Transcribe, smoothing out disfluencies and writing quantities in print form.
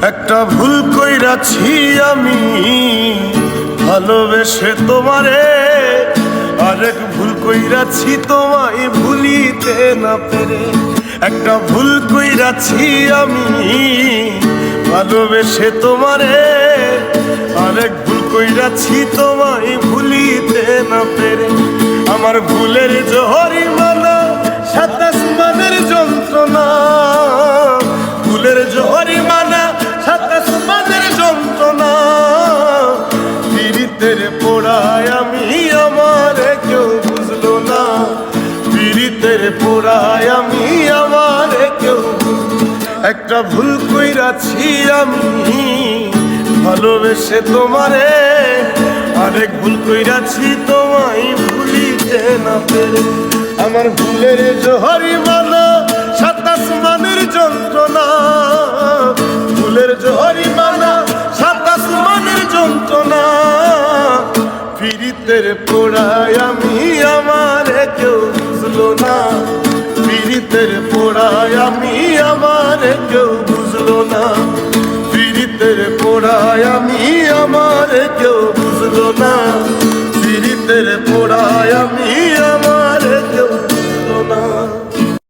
একটা ভুল কইরাছি আমি ভালোবেসে তোমারে, আরেক ভুল কইরাছি তোমায় ভুলিতে না পেরে। একটা ভুল কইরাছি আমি ভালোবেসে তোমারে, আরেক ভুল কইরাছি তোমায় ভুলিতে না পেরে। আমার ভুলের জরিমানা সাত আসমানের যন্ত্রণা, ভুলের জরিমানা সাত আসমানের যন্ত্রণা। পীড়িতের পোড়ায় আমি আমারে কেউ বুঝলো না, পীড়িতের পোড়ায় আমি আমারে কেউ। একটা ভুল কইরাছি আমি ভালোবেসে তোমারে, আরেক ভুল কইরাছি তোমায় ভুলিতে না পেরে। আমার ভুলের জরিমানা সাত আসমানের যন্ত্রণা, ভুলের জরিমানা সাত আসমানের যন্ত্রণা। পীড়িতের পোড়ায় আমি আমারে কেউ বুঝলো না, পীড়িতের পোড়ায় আমি আমারে কেউ বুঝলো না, পীড়িতের পোড়ায় আমি আমারে কেউ বুঝলো না।